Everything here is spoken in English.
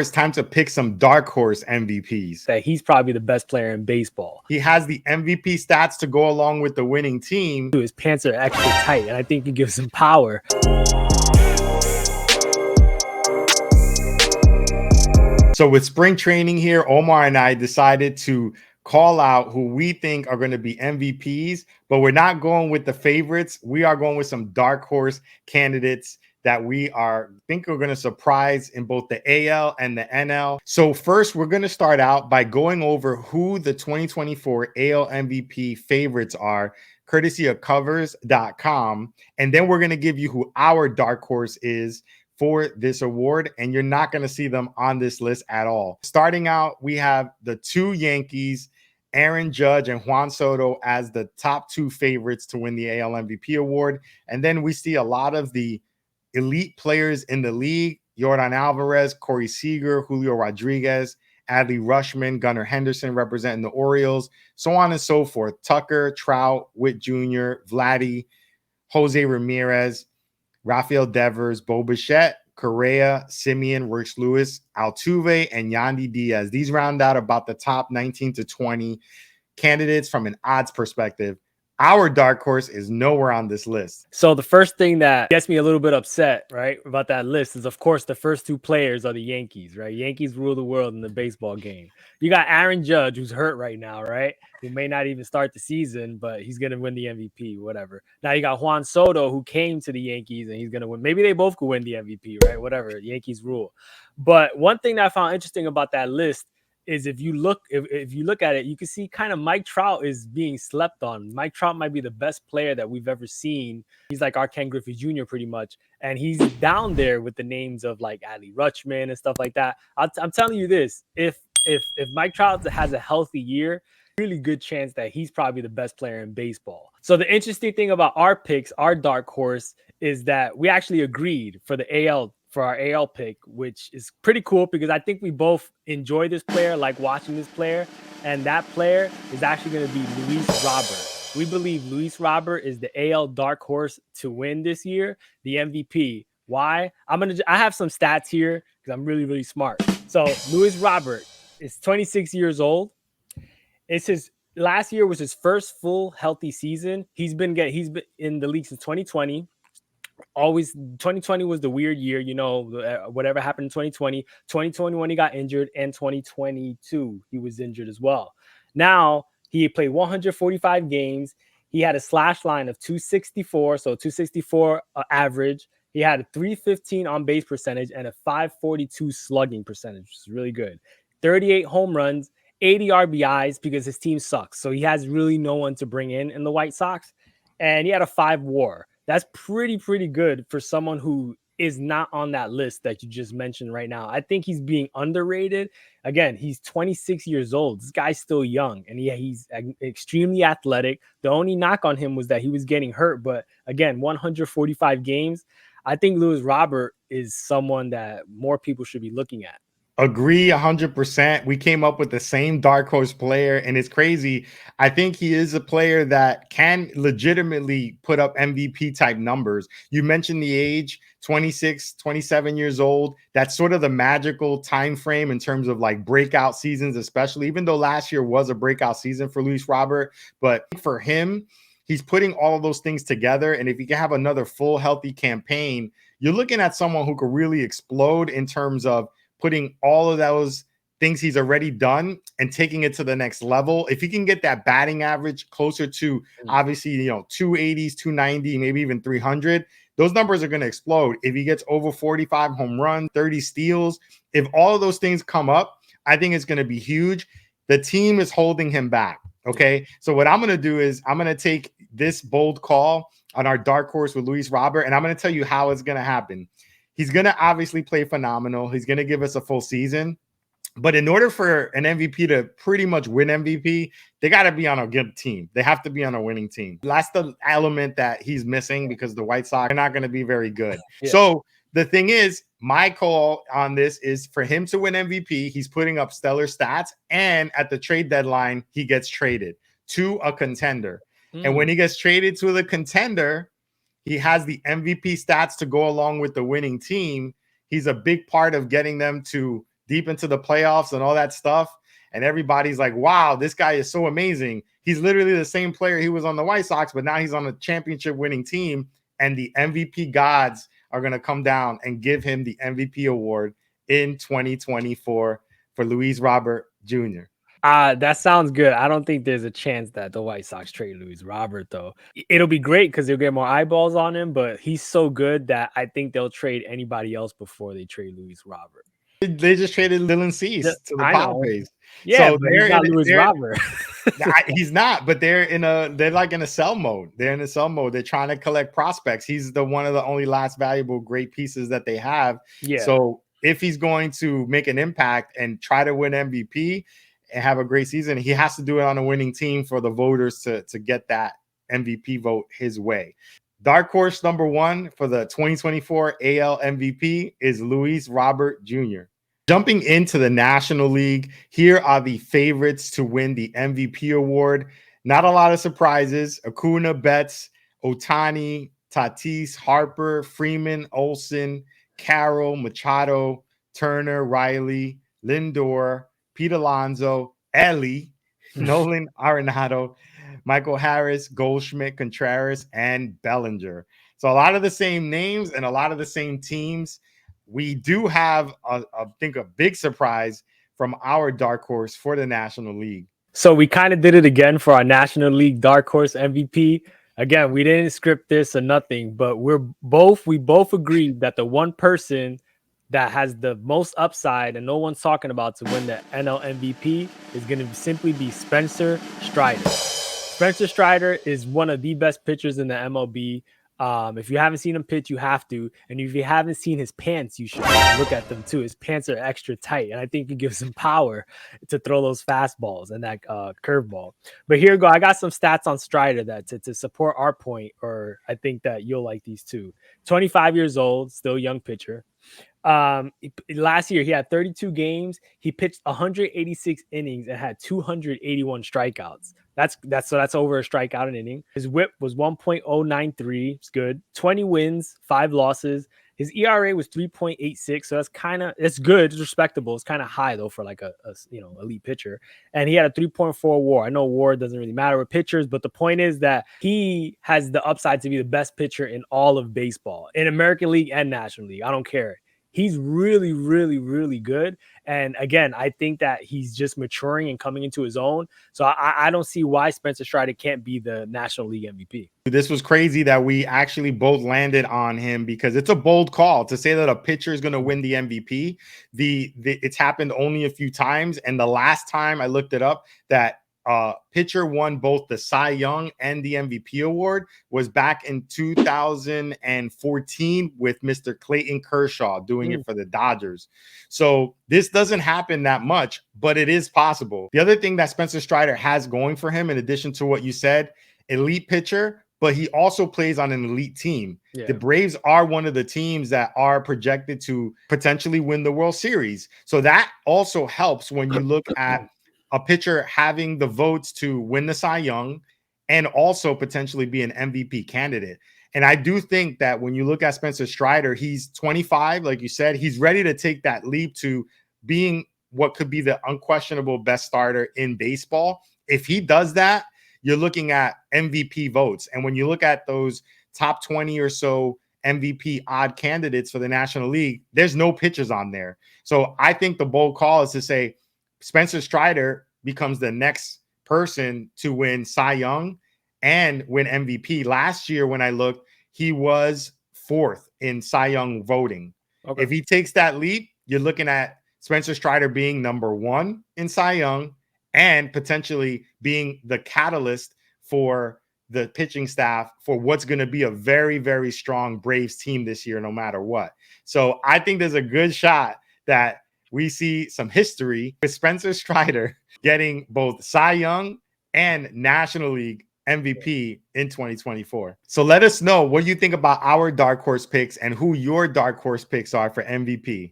It's time to pick some dark horse MVPs. That he's probably the best player in baseball. He has the MVP stats to go along with the winning team. His pants are extra tight, and I think he gives him power. So with spring training here, Omar and I decided to call out who we think are going to be MVPs, but we're not going with the favorites. We are going with some dark horse candidates that we think are going to surprise in both the AL and the NL. So first, we're going to start out by going over who the 2024 AL MVP favorites are, courtesy of covers.com. And then we're going to give you who our dark horse is for this award, and you're not going to see them on this list at all. Starting out, we have the two Yankees, Aaron Judge and Juan Soto, as the top two favorites to win the AL MVP award. And then we see a lot of the elite players in the league: Yordan Alvarez, Corey Seager, Julio Rodriguez, Adley Rutschman, Gunnar Henderson representing the Orioles, so on and so forth. Tucker, Trout, Witt Jr., Vladdy, Jose Ramirez, Rafael Devers, Bo Bichette, Correa, Simeon, Rich Lewis, Altuve, and Yandy Diaz. These round out about the top 19 to 20 candidates from an odds perspective. Our dark horse is nowhere on this list. So the first thing that gets me a little bit upset, right, about that list is, of course, the first two players are the Yankees, right? Yankees rule the world in the baseball game. You got Aaron Judge, who's hurt right now, right? Who may not even start the season, but he's going to win the MVP, whatever. Now you got Juan Soto, who came to the Yankees, and he's going to win. Maybe they both could win the MVP, right? Whatever. Yankees rule. But one thing that I found interesting about that list is if you look at it, you can see kind of Mike Trout is being slept on. Mike Trout might be the best player that we've ever seen. He's like our Ken Griffey Jr. pretty much. And he's down there with the names of like Adley Rutschman and stuff like that. I'm telling you this, if Mike Trout has a healthy year, really good chance that he's probably the best player in baseball. So the interesting thing about our picks, our dark horse, is that we actually agreed for our AL pick, which is pretty cool because I think we both enjoy this player, like watching this player, and that player is actually going to be Luis Robert. We believe Luis Robert is the AL dark horse to win this year, the MVP. Why? I have some stats here because I'm really, really smart. So Luis Robert is 26 years old. Last year was his first full healthy season. He's been in the league since 2020. Always 2020 was the weird year, whatever happened in 2020. 2021 he got injured, and 2022 he was injured as well. Now he played 145 games. He had a slash line of 264, so 264 average. He had a 315 on base percentage and a 542 slugging percentage, which is really good. 38 home runs, 80 RBIs because his team sucks. So he has really no one to bring in the White Sox, and he had a 5 WAR. That's pretty good for someone who is not on that list that you just mentioned right now. I think he's being underrated. Again, he's 26 years old. This guy's still young, and he's extremely athletic. The only knock on him was that he was getting hurt. But again, 145 games. I think Luis Robert is someone that more people should be looking at. Agree 100%. We came up with the same dark horse player, and it's crazy. I think he is a player that can legitimately put up MVP type numbers. You mentioned the age, 26, 27 years old. That's sort of the magical time frame in terms of like breakout seasons, especially, even though last year was a breakout season for Luis Robert. But for him, he's putting all of those things together. And if he can have another full healthy campaign, you're looking at someone who could really explode in terms of putting all of those things he's already done and taking it to the next level. If he can get that batting average closer to obviously, 280s, 290, maybe even 300, those numbers are going to explode. If he gets over 45 home runs, 30 steals, if all of those things come up, I think it's going to be huge. The team is holding him back. Okay. So what I'm going to do is I'm going to take this bold call on our dark horse with Luis Robert, and I'm going to tell you how it's going to happen. He's going to obviously play phenomenal. He's going to give us a full season. But in order for an MVP to pretty much win MVP, they got to be on a good team. They have to be on a winning team. That's the element that he's missing because the White Sox are not going to be very good. Yeah. So the thing is, my call on this is for him to win MVP. He's putting up stellar stats. And at the trade deadline, he gets traded to a contender. And when he gets traded to the contender, he has the MVP stats to go along with the winning team. He's a big part of getting them to deep into the playoffs and all that stuff. And everybody's like, wow, this guy is so amazing. He's literally the same player he was on the White Sox, but now he's on a championship winning team. And the MVP gods are going to come down and give him the MVP award in 2024 for Luis Robert Jr. That sounds good. I don't think there's a chance that the White Sox trade Luis Robert, though. It'll be great because they'll get more eyeballs on him, but he's so good that I think they'll trade anybody else before they trade Luis Robert. They just traded Dylan Cease to the Padres. Yeah, so but he's not Luis Robert. He's not, but they're like in a sell mode. They're in a sell mode. They're trying to collect prospects. He's one of the only last valuable great pieces that they have. Yeah. So if he's going to make an impact and try to win MVP and have a great season, he has to do it on a winning team for the voters to get that MVP vote his way. Dark horse number one for the 2024 AL MVP is Luis Robert Jr. Jumping into the National League, here are the favorites to win the MVP award. Not a lot of surprises. Acuna, Betts, Ohtani, Tatis, Harper, Freeman, Olsen, Carroll, Machado, Turner, Riley, Lindor, Pete Alonso, Ellie, Nolan Arenado, Michael Harris, Goldschmidt, Contreras, and Bellinger. So a lot of the same names and a lot of the same teams. We do have, I think, a big surprise from our dark horse for the National League. So we kind of did it again for our National League dark horse MVP. Again, we didn't script this or nothing, but we both agreed that the one person that has the most upside and no one's talking about to win the NL MVP is going to simply be Spencer Strider. Spencer Strider is one of the best pitchers in the MLB. If you haven't seen him pitch, you have to. And if you haven't seen his pants, you should look at them too. His pants are extra tight. And I think it gives him power to throw those fastballs and that curveball. But here we go. I got some stats on Strider that to support our point, or I think that you'll like these too. 25 years old, still young pitcher. Last year he had 32 games. He pitched 186 innings and had 281 strikeouts. That's over a strikeout an inning. His whip was 1.093. It's good. 20 wins, 5 losses. His ERA was 3.86. So it's good. It's respectable. It's kind of high though for like a elite pitcher. And he had a 3.4 WAR. I know WAR doesn't really matter with pitchers, but the point is that he has the upside to be the best pitcher in all of baseball, in American League and National League. I don't care. He's really, really, really good. And again, I think that he's just maturing and coming into his own. So I don't see why Spencer Strider can't be the National League MVP. This was crazy that we actually both landed on him because it's a bold call to say that a pitcher is going to win the MVP. It's happened only a few times. And the last time I looked it up, that pitcher won both the Cy Young and the MVP award was back in 2014 with Mr. Clayton Kershaw doing it for the Dodgers. So this doesn't happen that much, but it is possible. The other thing that Spencer Strider has going for him, in addition to what you said, elite pitcher, but he also plays on an elite team. Yeah. The Braves are one of the teams that are projected to potentially win the World Series. So that also helps when you look at a pitcher having the votes to win the Cy Young and also potentially be an MVP candidate. And I do think that when you look at Spencer Strider, he's 25, like you said, he's ready to take that leap to being what could be the unquestionable best starter in baseball. If he does that, you're looking at MVP votes. And when you look at those top 20 or so MVP odd candidates for the National League, there's no pitchers on there. So I think the bold call is to say, Spencer Strider becomes the next person to win Cy Young and win MVP. Last year, when I looked, he was 4th in Cy Young voting. Okay. If he takes that leap, you're looking at Spencer Strider being number 1 in Cy Young and potentially being the catalyst for the pitching staff for what's going to be a very, very strong Braves team this year, no matter what. So I think there's a good shot that we see some history with Spencer Strider getting both Cy Young and National League MVP in 2024. So let us know what you think about our dark horse picks and who your dark horse picks are for MVP.